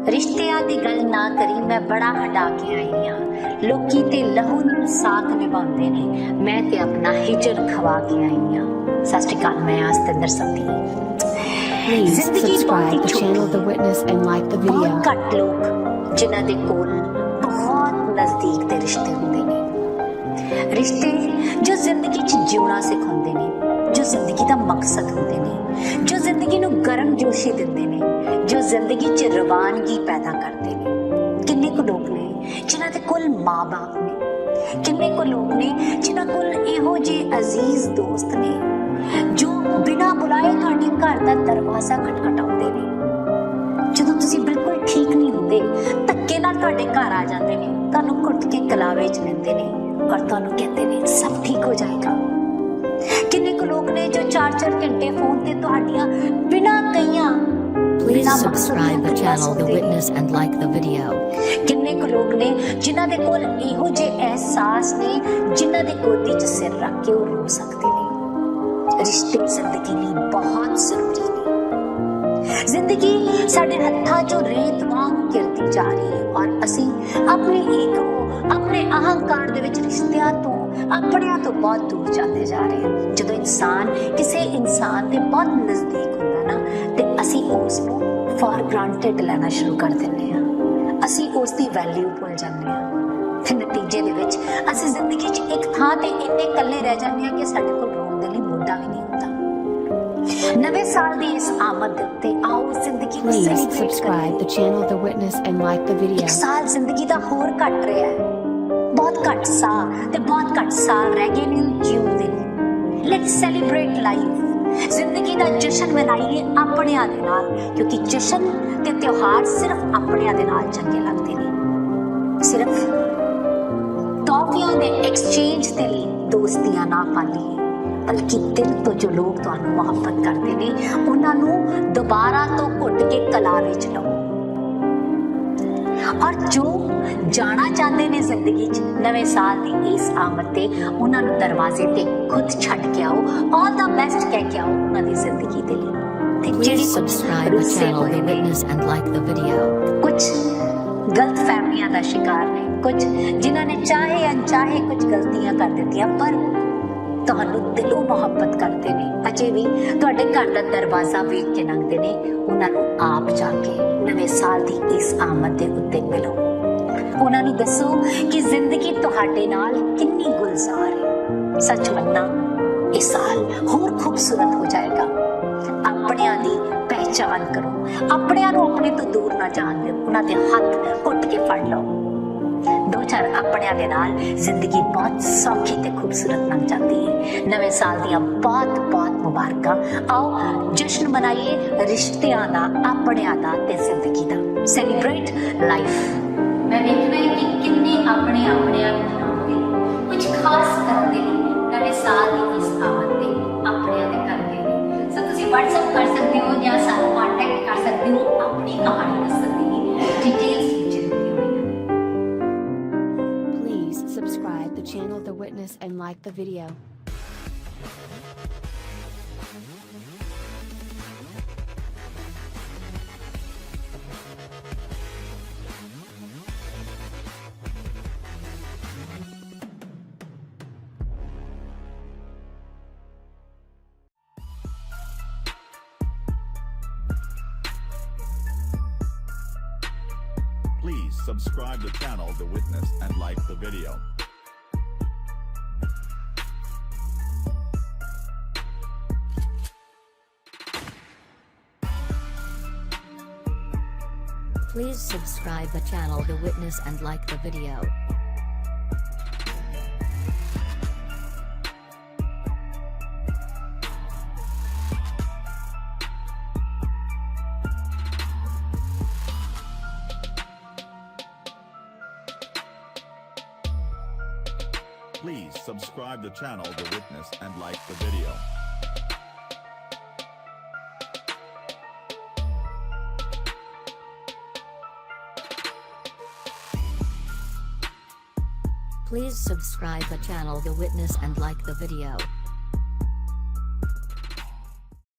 ਰਿਸ਼ਤਿਆਂ ਦੀ ਗੱਲ ਨਾ ਕਰੀ, ਮੈਂ ਬੜਾ ਹਟਾ ਕੇ ਆਈ ਹਾਂ। ਲੋਕੀ ਤੇ ਲਹੂ ਨਾਲ ਸਾਥ ਨਿਭਾਉਂਦੇ ਨੇ, ਮੈਂ ਤੇ ਆਪਣਾ ਹਿਜਰ ਖਵਾ ਕੇ ਆਈ ਹਾਂ। ਸਤਿ ਸ਼੍ਰੀ ਅਕਾਲ, ਮੈਂ ਸਤਿੰਦਰ ਸੰਧੀ। Please subscribe the channel The Witness and like the video. ਬਹੁਤ ਘੱਟ ਲੋਕ ਜਿਨ੍ਹਾਂ ਦੇ ਕੋਲ ਬਹੁਤ ਨਜ਼ਦੀਕ ਦੇ ਰਿਸ਼ਤੇ ਹੁੰਦੇ ਨੇ, ਰਿਸ਼ਤੇ ਜੋ ਜ਼ਿੰਦਗੀ 'ਚ ਜਿਉਣਾ ਸਿਖਾਉਂਦੇ ਨੇ, ਜੋ ਜ਼ਿੰਦਗੀ ਦਾ ਮਕਸਦ ਹੁੰਦੇ ਨੇ, ਜੋ ਜ਼ਿੰਦਗੀ ਨੂੰ ਗਰਮਜੋਸ਼ੀ ਦਿੰਦੇ ਨੇ, ਜੋ ਜ਼ਿੰਦਗੀ 'ਚ ਰਵਾਨਗੀ ਪੈਦਾ ਕਰਦੇ ਨੇ। ਕਿੰਨੇ ਕੁ ਲੋਕ ਨੇ ਜਿਨ੍ਹਾਂ ਦੇ ਕੋਲ ਮਾਂ-ਬਾਪ ਨੇ, ਕਿੰਨੇ ਕੁ ਲੋਕ ਨੇ ਜਿਨ੍ਹਾਂ ਕੋਲ ਇਹੋ ਜਿਹੇ ਅਜ਼ੀਜ਼ ਦੋਸਤ ਨੇ ਜੋ ਬਿਨਾਂ ਬੁਲਾਏ ਤੁਹਾਡੇ ਘਰ ਦਾ ਦਰਵਾਜ਼ਾ ਖਟਖਟਾਉਂਦੇ ਨੇ। ਜਦੋਂ ਤੁਸੀਂ ਬਿਲਕੁਲ ਠੀਕ ਨਹੀਂ ਹੁੰਦੇ, ਧੱਕੇ ਨਾਲ ਤੁਹਾਡੇ ਘਰ ਆ ਜਾਂਦੇ ਨੇ, ਤੁਹਾਨੂੰ ਘੁੱਟ ਕੇ ਗਲਾਵੇ 'ਚ ਲੈਂਦੇ ਨੇ ਔਰ ਤੁਹਾਨੂੰ ਕਹਿੰਦੇ ਨੇ ਸਭ ਠੀਕ ਹੋ ਜਾਏਗਾ। ਕਿੰਨੇ ਕੁ ਲੋਕ ਨੇ ਜੋ 4-4 ਘੰਟੇ ਫੋਨ ਤੇ ਤੁਹਾਡੀਆਂ ਬਿਨਾਂ ਕਹੀਆਂ Please subscribe the channel The Witness and like the video. ਕਿੰਨੇ ਕੁ ਲੋਕ ਨੇ ਜਿਨ੍ਹਾਂ ਦੇ ਕੋਲ ਇਹੋ ਜਿਹੇ ਅਹਿਸਾਸ ਨੇ, ਜਿਨ੍ਹਾਂ ਦੀ ਗੋਦੀ 'ਚ ਸਿਰ ਰੱਖ ਕੇ ਉਹ ਰੋ ਸਕਦੇ ਨੇ। ਰਿਸ਼ਤੇ ਜ਼ਿੰਦਗੀ ਲਈ ਬਹੁਤ ਜ਼ਰੂਰੀ ਨੇ। ਜ਼ਿੰਦਗੀ ਸਾਡੇ ਹੱਥਾਂ 'ਚੋਂ ਰੇਤ ਵਾਂਗ ਗਿਰਦੀ ਜਾ ਰਹੀ ਹੈ ਔਰ ਅਸੀਂ ਆਪਣੇ ਈਗੋ, ਆਪਣੇ ਅਹੰਕਾਰ ਦੇ ਵਿੱਚ ਰਿਸ਼ਤਿਆਂ ਤੋਂ, ਆਪਣਿਆਂ ਤੋਂ ਬਹੁਤ ਦੂਰ ਜਾਂਦੇ ਜਾ ਰਹੇ ਹਾਂ। ਜਦੋਂ ਇਨਸਾਨ ਕਿਸੇ ਇਨਸਾਨ ਦੇ ਬਹੁਤ ਨਜ਼ਦੀਕ ਹੁੰਦਾ ਨਾ, ਤੇ ਅਸੀਂ ਉਸ ਨੂੰ ਫॉर ਗ੍ਰਾਂਟਡ ਲੈਣਾ ਸ਼ੁਰੂ ਕਰ ਦਿੰਦੇ ਹਾਂ। ਅਸੀਂ ਉਸ ਦੀ ਵੈਲਿਊ ਭੁੱਲ ਜਾਂਦੇ ਹਾਂ। ਫਿਰ ਨਤੀਜੇ ਦੇ ਵਿੱਚ ਅਸੀਂ ਜ਼ਿੰਦਗੀ 'ਚ ਇੱਕ ਥਾਂ ਤੇ ਇੰਨੇ ਇਕੱਲੇ ਰਹਿ ਜਾਂਦੇ ਹਾਂ ਕਿ ਸਾਡੇ ਕੋਲ ਰੋਣ ਦੇ ਲਈ ਮੋਢਾ ਵੀ ਨਹੀਂ ਹੁੰਦਾ। ਨਵੇਂ ਸਾਲ ਦੀ ਇਸ ਆਮਦ ਦੇ ਉੱਤੇ ਆਓ ਜ਼ਿੰਦਗੀ ਨੂੰ Please ਸੈਲੀਬ੍ਰੇਟ subscribe the ਕਰੀਏ। channel The Witness and like the video. ਇੱਕ ਸਾਲ ਜ਼ਿੰਦਗੀ ਦਾ ਹੋਰ ਘੱਟ ਰਿਹਾ ਹੈ, ਬਹੁਤ ਘੱਟ ਸਾਲ ਤੇ ਬਹੁਤ ਘੱਟ ਸਾਲ ਰਹਿ ਗਏ ਨੇ ਜੀਉਣ ਦੇ ਲਈ। Let's celebrate life. ਜ਼ਿੰਦਗੀ ਦਾ ਜਸ਼ਨ ਮਨਾਈਏ ਆਪਣਿਆਂ ਦੇ ਨਾਲ, ਕਿਉਂਕਿ ਜਸ਼ਨ ਤੇ ਤਿਉਹਾਰ ਸਿਰਫ ਆਪਣਿਆਂ ਦੇ ਨਾਲ ਚੰਗੇ ਲੱਗਦੇ ਨੇ। ਸਿਰਫ ਟੌਫੀਆਂ ਦੇ ਐਕਸਚੇਂਜ ਦੇ ਲਈ ਦੋਸਤੀਆਂ ਨਾ ਪਾਲੀਏ, ਬਲਕਿ ਦਿਲ ਤੋਂ ਜੋ ਲੋਕ ਤੁਹਾਨੂੰ ਮੁਹੱਬਤ ਕਰਦੇ ਨੇ ਉਹਨਾਂ ਨੂੰ ਦੁਬਾਰਾ ਤੋਂ ਘੁੱਟ ਕੇ ਕਲਾਵੇ 'ਚ ਲਓ। ਔਰ ਜੋ ਜਾਣਾ ਚਾਹੁੰਦੇ ਨੇ ਜ਼ਿੰਦਗੀ 'ਚ ਨਵੇਂ ਸਾਲ ਦੀ ਇਸ ਆਮਦ ਤੇ, ਉਹਨਾਂ ਨੂੰ ਦਰਵਾਜ਼ੇ ਤੇ ਖੁਦ ਛੱਡ ਕੇ ਆਓ। ਆਲ ਦਾ ਬੈਸਟ ਕਹਿ ਕੇ ਆਓ ਉਹਨਾਂ ਦੀ ਜ਼ਿੰਦਗੀ ਦੇ ਲਈ। ਤੇ Please subscribe the channel The Witness and like the video. ਕੁਝ ਗਲਤ ਫਹਿਮੀਆਂ ਦਾ ਸ਼ਿਕਾਰ ਨੇ, ਕੁਝ ਜਿਨ੍ਹਾਂ ਨੇ ਚਾਹੇ ਅਣਚਾਹੇ ਕੁਝ ਗਲਤੀਆਂ ਕਰ ਦਿੱਤੀਆਂ, ਪਰ ਤੁਹਾਨੂੰ ਦਿਲੋਂ ਮੁਹੱਬਤ ਕਰਦੇ ਨੇ, ਅਜੇ ਵੀ ਤੁਹਾਡੇ ਘਰ ਦਾ ਦਰਵਾਜ਼ਾ ਵੇਖ ਕੇ ਲੰਘਦੇ ਨੇ। ਉਹਨਾਂ ਨੂੰ ਆਪ ਜਾ ਕੇ ਨਵੇਂ ਸਾਲ ਦੀ ਇਸ ਆਮਦ ਦੇ ਉੱਤੇ ਮਿਲੋ। ਉਹਨਾਂ ਨੂੰ ਦੱਸੋ ਕਿ ਜ਼ਿੰਦਗੀ ਤੁਹਾਡੇ ਨਾਲ ਕਿੰਨੀ ਗੁਲਜ਼ਾਰ ਹੈ। ਸੱਚ ਮੰਨਣਾ, ਇਹ ਸਾਲ ਹੋਰ ਖੂਬਸੂਰਤ ਹੋ ਜਾਏਗਾ। ਆਪਣਿਆਂ ਦੀ ਪਹਿਚਾਨ ਕਰੋ, ਆਪਣਿਆਂ ਨੂੰ ਆਪਣੇ ਤੋਂ ਦੂਰ ਨਾ ਜਾਣ ਦਿਓ, ਉਹਨਾਂ ਦੇ ਹੱਥ ਘੁੱਟ ਕੇ ਫੜ ਲਓ। ਦੋ ਚਾਰ ਆਪਣਿਆਂ ਦੇ ਨਾਲ ਜ਼ਿੰਦਗੀ ਬਹੁਤ ਸੌਖੀ ਤੇ ਖੂਬਸੂਰਤ ਲੰਘ ਜਾਂਦੀ ਹੈ। ਨਵੇਂ ਸਾਲ ਦੀਆਂ ਬਹੁਤ ਬਹੁਤ ਮੁਬਾਰਕਾਂ। ਆਓ ਜਸ਼ਨ ਮਨਾਈਏ ਰਿਸ਼ਤਿਆਂ ਦਾ, ਆਪਣਿਆਂ ਦਾ ਤੇ ਜ਼ਿੰਦਗੀ ਦਾ। Celebrate life. ਮੈਂ ਵੇਖਣਾ ਹੈ ਕਿ ਕਿੰਨੇ ਆਪਣੇ ਆਪਣਿਆਂ ਨੂੰ ਮਨਾਉਂਦੇ, ਕੁਝ ਖਾਸ ਕਰਦੇ ਨੇ ਨਵੇਂ ਸਾਲ ਦੀ ਇਸ ਆਮਦ ਤੇ ਆਪਣਿਆਂ ਦੇ ਕਰਦੇ ਨੇ। ਸੋ ਤੁਸੀਂ WhatsApp ਕਰ ਸਕਦੇ ਹੋ ਜਾਂ ਸਾਨੂੰ ਕੰਟੈਕਟ ਕਰ ਸਕਦੇ ਹੋ, ਆਪਣੀ ਕਹਾਣੀ ਦੱਸ ਸਕਦੇ ਹੋ, ਡਿਟੇਲਸ ਵਿੱਚ ਦਿੱਤੀ ਹੋਈ ਹੈ। Please subscribe the channel The Witness and like the video. Please subscribe the channel The Witness and like the video. Please subscribe the channel The Witness and like the video. Please subscribe the channel The Witness and like the video. Please subscribe the channel The Witness and like the video.